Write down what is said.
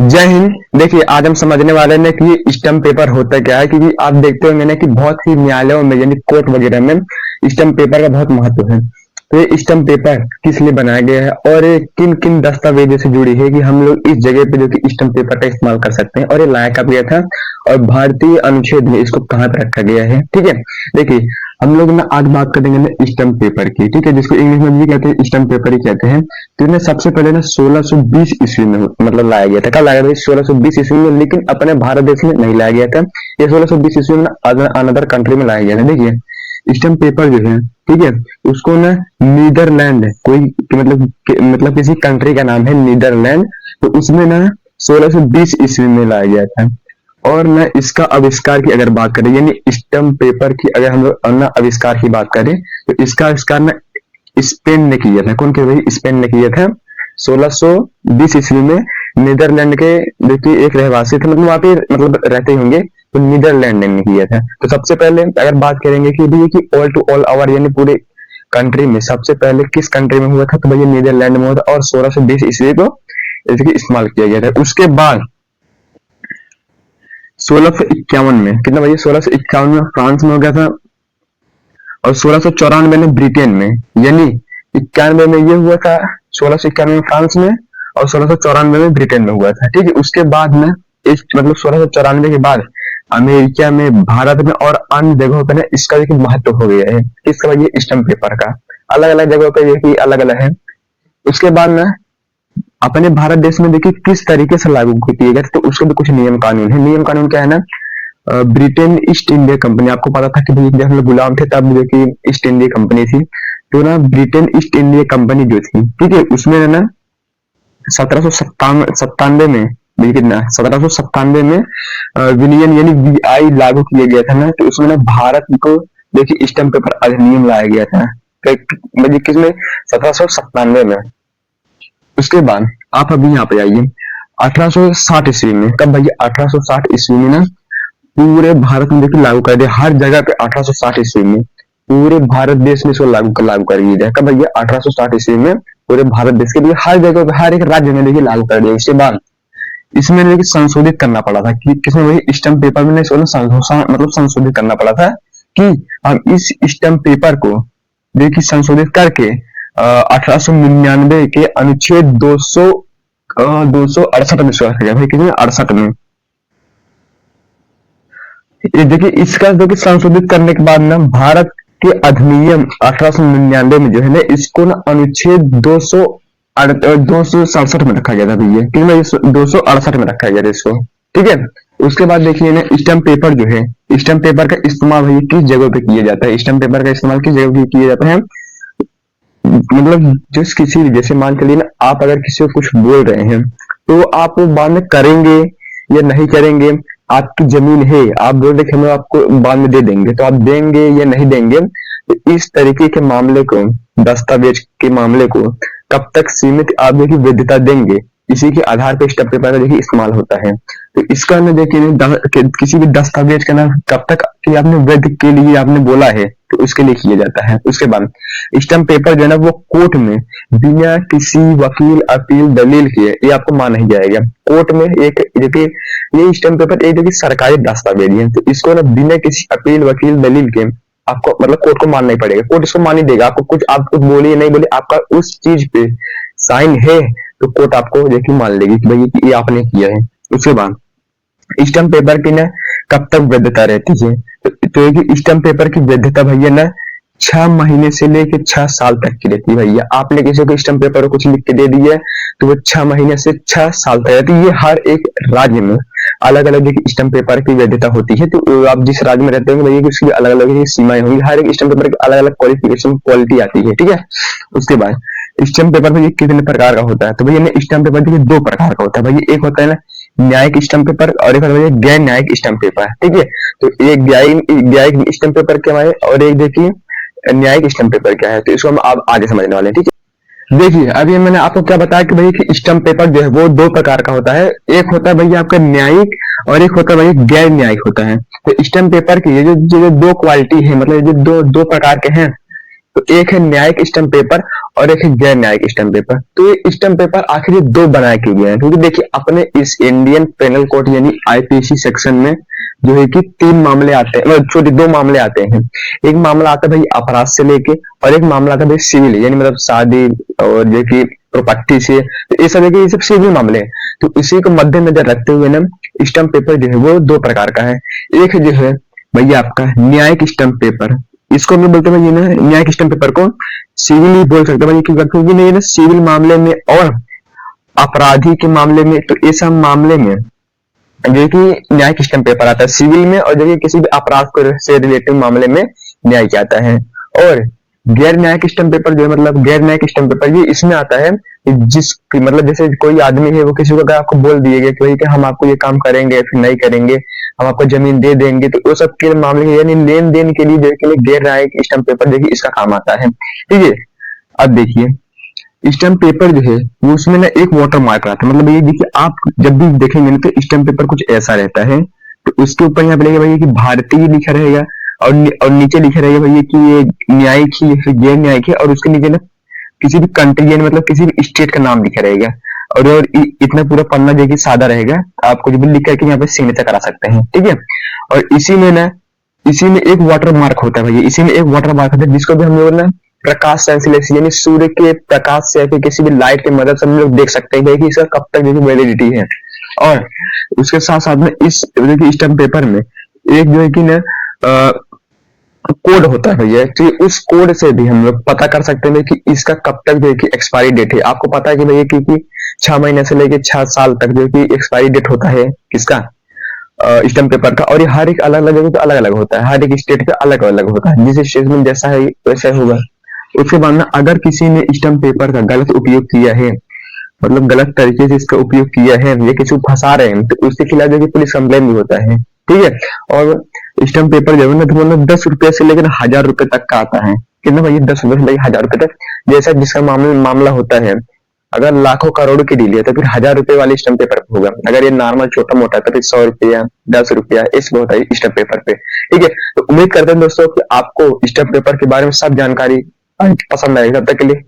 जय हिंद। देखिए, आज हम समझने वाले हैं कि ये स्टैम्प पेपर होता क्या है, क्योंकि आप देखते होंगे ना कि बहुत ही न्यायालयों में यानी कोर्ट वगैरह में स्टैम्प पेपर का बहुत महत्व है। तो ये स्टैम्प पेपर किस लिए बनाया गया है और ये किन किन दस्तावेजों से जुड़ी है कि हम लोग इस जगह पे जो कि स्टैम्प पेपर का इस्तेमाल कर सकते हैं, और ये लाया कब गया था और भारतीय अनुच्छेद में इसको कहाँ पे रखा गया है। ठीक है, देखिए हम लोग ना आज बात करेंगे ना स्टैम्प पेपर की। ठीक है, जिसको इंग्लिश में भी कहते हैं स्टैम्प पेपर ही कहते हैं। तो इन्हें सबसे पहले ना 1620 ईस्वी में मतलब लाया गया था। कब लाया गया था? 1620 ईस्वी में, लेकिन अपने भारत देश में नहीं लाया गया था। ये 1620 ईस्वी में अनदर कंट्री में लाया गया था। देखिए, स्टैम्प पेपर जो है, ठीक है, उसको ना नीदरलैंड कोई मतलब किसी कंट्री का नाम है नीदरलैंड। तो उसमें ना 1620 ईस्वी में लाया गया था। और ना इसका आविष्कार की अगर बात करें, यानी स्टैम्प पेपर की अगर हम लोग ना आविष्कार की बात करें, तो इसका आविष्कार ना स्पेन ने किया था। कौन किया भाई? स्पेन ने किया था 1620 ईस्वी में। नीदरलैंड के जो कि एक रहवासी थे, मतलब वहां पे मतलब रहते ही होंगे, तो नीदरलैंड ने किया था। तो सबसे पहले अगर बात करेंगे कि भैया कि ऑल टू ऑल ओवर यानी पूरे कंट्री में सबसे पहले किस कंट्री में हुआ था, तो भैया नीदरलैंड में हुआ था, और 1620 ईस्वी को इसके इस्तेमाल किया गया था। उसके बाद 1651 में कितना भैया? 1651 में फ्रांस में हो गया था, और 1694 में ब्रिटेन में, यानी 91 में ये हुआ था, 1691 में फ्रांस में, और 1694 में ब्रिटेन में हुआ था। ठीक है, उसके बाद में इस मतलब 1694 के बाद अमेरिका में, भारत में और अन्य जगहों पर ना इसका देखिए महत्व हो गया है। किसका भाई? स्टैम्प पेपर का। अलग अलग जगहों पर ये अलग अलग है। उसके बाद ना अपने भारत देश में देखिए किस तरीके से लागू किए गए, तो उसके भी कुछ नियम कानून है। नियम कानून क्या है ना, ब्रिटेन ईस्ट इंडिया कंपनी, आपको पता था कि भाई जब हम लोग गुलाम थे तब जो कि ईस्ट इंडिया कंपनी थी। तो ना ब्रिटेन ईस्ट इंडिया कंपनी जो थी, ठीक है, उसमें ना 1797 में, देखिए ना 1797 में विलियन यानी वीआई लागू किया गया था ना। तो उसमें ना भारत को देखिए स्टैम्प पेपर अधिनियम लाया गया था। मतलब किसमें? 1797 में। उसके बाद आप अभी यहाँ पे आइए 1860 ईस्वी में। कब भैया? 1860 ईस्वी में ना पूरे भारत में देखिए लागू कर दिया, हर जगह पे 1860 ईस्वी में पूरे भारत देश में इसको लागू कर दिया जाए। कब भैया? 1860 ईस्वी में पूरे भारत देश के लिए हर जगह पे हर एक राज्य में देखिए लागू कर दिया। उसके बाद इसमें देखिए संशोधित करना पड़ा था कि किसमें भाई? स्टैम्प पेपर में इसको मतलब संशोधित करना पड़ा था कि हम इस स्टैम्प पेपर को देखिए संशोधित करके 1899 के अनुच्छेद 268 में रखा गया भाई। किसमें? 68 में। ये देखिए इसका जो कि संशोधित करने के बाद ना भारत के अधिनियम 1899 में जो है ना इसको ना अनुच्छेद 267 में रखा गया था भैया। कितना? 268 में रखा गया था इसको। ठीक है, उसके बाद देखिए ना स्टैम्प पेपर जो है, स्टैम्प पेपर का इस्तेमाल भैया किस जगह पे किया जाता है? स्टैम्प पेपर का इस्तेमाल किस जगह पे किया जाता है? मतलब जिस किसी जैसे मान चलिए ना, आप अगर किसी को कुछ बोल रहे हैं तो आप वो बाद में करेंगे या नहीं करेंगे, आपकी जमीन है, आप बोल रहे कि हम आपको बाद में दे देंगे, तो आप देंगे या नहीं देंगे। तो इस तरीके के मामले को, दस्तावेज के मामले को कब तक सीमित आप देखिए वैधता देंगे, इसी के आधार पर स्टैम्प पेपर का देखिए इस्तेमाल होता है। तो इसका ना देखिए किसी भी दस्तावेज का ना कब तक कि आपने वैध के लिए आपने बोला है तो उसके लिए किया जाता है। उसके बाद स्टैम्प पेपर जो है ना वो कोर्ट में बिना किसी वकील, अपील, दलील के ये आपको मान नहीं जाएगा। कोर्ट में एक देखिए ये स्टैम्प पेपर एक देखिए सरकारी दस्तावेज है, तो इसको ना बिना किसी अपील, वकील, दलील के आपको मतलब कोर्ट को मानना ही पड़ेगा। कोर्ट इसको मान ही देगा। आपको कुछ आप कुछ बोलिए नहीं बोले, आपका उस चीज पे साइन है तो कोर्ट आपको देखिए मान लेगी कि भाई ये आपने किया है। उसके बाद स्टैम्प पेपर की ना कब तक वैधता रहती है? तो स्टैम्प पेपर की वैधता भैया ना 6 महीने से लेकर 6 साल तक की रहती है भैया। आपने किसी को स्टैम्प पेपर कुछ लिख के दे दिया तो वो 6 महीने से 6 साल तक रहती है। ये हर एक राज्य में अलग अलग स्टैम्प पेपर की वैधता होती है। तो आप जिस राज्य में रहते होंगे भैया उसकी अलग अलग सीमाएं होंगी। हर एक स्टैम्प पेपर की अलग अलग क्वालिफिकेशन क्वालिटी आती है। ठीक है, उसके बाद स्टैम्प पेपर में कितने प्रकार का होता है? तो भैया स्टैम्प पेपर देखिए 2 प्रकार का होता है भैया। एक होता है ना न्यायिक स्टैम्प पेपर और एक होता है गैर न्यायिक स्टैम्प पेपर। ठीक है, तो एक न्यायिक स्टैम्प पेपर क्या है और एक देखिए न्यायिक स्टैम्प पेपर क्या है, तो इसको हम आप आगे समझने वाले हैं। ठीक है, देखिए अभी मैंने आपको क्या बताया कि भैया कि स्टैम्प पेपर जो है वो 2 प्रकार का होता है। एक होता है भैया आपका न्यायिक और एक होता है भैया गैर न्यायिक होता है। तो स्टैम्प पेपर की ये जो 2 क्वालिटी है, मतलब ये जो दो प्रकार के हैं, तो एक है न्यायिक स्टैम्प पेपर और एक है गैर न्यायिक स्टैम्प पेपर। तो ये स्टैम्प पेपर आखिर ये दो बनाए क्यों गए हैं, क्योंकि देखिए अपने इस इंडियन पेनल कोड यानी आईपीसी सेक्शन में जो है कि तीन मामले आते हैं, मतलब छोटे दो मामले आते हैं। एक मामला आता है भाई अपराध से लेके, और एक मामला आता है भाई सिविल, यानी मतलब शादी और जो कि प्रॉपर्टी से, तो ये सब है कि ये सब सिविल मामले हैं। तो इसी को मद्देनजर रखते हुए ना स्टैम्प पेपर जो है वो दो प्रकार का है। एक जो है भैया आपका न्यायिक स्टैम्प पेपर, इसको हम लोग बोलते हैं भाई ना न्यायिक स्टैम्प पेपर को सिविल ही बोल सकते हैं भाई, क्योंकि नहीं ना सिविल मामले में और अपराधी के मामले में, तो ये सब मामले में जो कि न्यायिक स्टैम्प पेपर आता है सिविल में, और जो कि किसी भी अपराध को से रिलेटिव मामले में न्यायिक आता है। और गैर न्यायिक स्टैम्प पेपर जो है, मतलब गैर न्यायिक स्टैम्प पेपर ये इसमें आता है जिस मतलब जैसे कोई आदमी है वो किसी को अगर आपको बोल दिएगा कि भाई कि हम आपको ये काम करेंगे फिर नहीं करेंगे, हम आपको जमीन दे देंगे, तो वो सब के मामले यानी लेन देन के लिए जो कि गैर न्यायिक स्टैम्प पेपर देखिए इसका काम आता है। ठीक है, अब देखिए स्टैम्प पेपर जो है वो उसमें ना एक वाटर मार्क रहता है, मतलब ये देखिए आप जब भी देखेंगे ना तो स्टैम्प पेपर कुछ ऐसा रहता है, तो उसके ऊपर यहाँ पे लिखा भैया कि भारतीय लिखा रहेगा, और नीचे लिखा रहेगा भैया कि ये न्यायिक ही या फिर गैर न्यायिक है, और उसके नीचे ना किसी भी कंट्री यानी मतलब किसी भी स्टेट का नाम लिखा रहेगा, और इतना पूरा पन्ना जो कि सादा रहेगा, आपको जो भी लिख करके यहाँ पे सिग्नेचर करा सकते हैं। ठीक है, और इसी में एक वाटर मार्क होता है भैया, इसी में एक वाटर मार्क होता है जिसको भी हम लोग ना प्रकाश संश्लेषण यानी सूर्य के प्रकाश से या फिर किसी भी लाइट की मदद से हम लोग देख सकते हैं कि इसका कब तक जो वैलिडिटी है। और उसके साथ साथ में इस स्टैम्प पेपर में एक जो है कि ना कोड होता है भैया, तो उस कोड से भी हम लोग पता कर सकते हैं कि इसका कब तक जो है कि एक्सपायरी डेट है। आपको पता है कि भैया कि 6 महीने से लेके 6 साल तक जो कि एक्सपायरी डेट होता है किसका, स्टैम्प पेपर का, और ये हर एक अलग अलग जगह पे अलग अलग होता है, हर एक स्टेट पे अलग अलग होता है, जिस स्टेट में जैसा है वैसा होगा। उसके बाद में अगर किसी ने स्टैम्प पेपर का गलत उपयोग किया है, मतलब गलत तरीके से इसका उपयोग किया है या किसी को फंसा रहे हैं, तो उसके खिलाफ जो कि पुलिस कंप्लेन भी होता है। ठीक है, और स्टैम्प पेपर जो है ना तो मतलब 10 रुपए से लेकर 1000 रुपए तक का आता है। कितना भाई, 10 रुपए से लेकर 1000 रुपए तक, जैसा जिसका मामला होता है। अगर लाखों करोड़ों की डील है तो फिर 1000 रुपए वाले स्टैम्प पेपर पे होगा, अगर ये नॉर्मल छोटा मोटा तो फिर 100 रुपया 10 रुपया इसमें होता है स्टैम्प पेपर पे। ठीक है, तो उम्मीद करते हैं दोस्तों कि आपको स्टैम्प पेपर के बारे में सब जानकारी पसंद आएगी। तब तक के लिए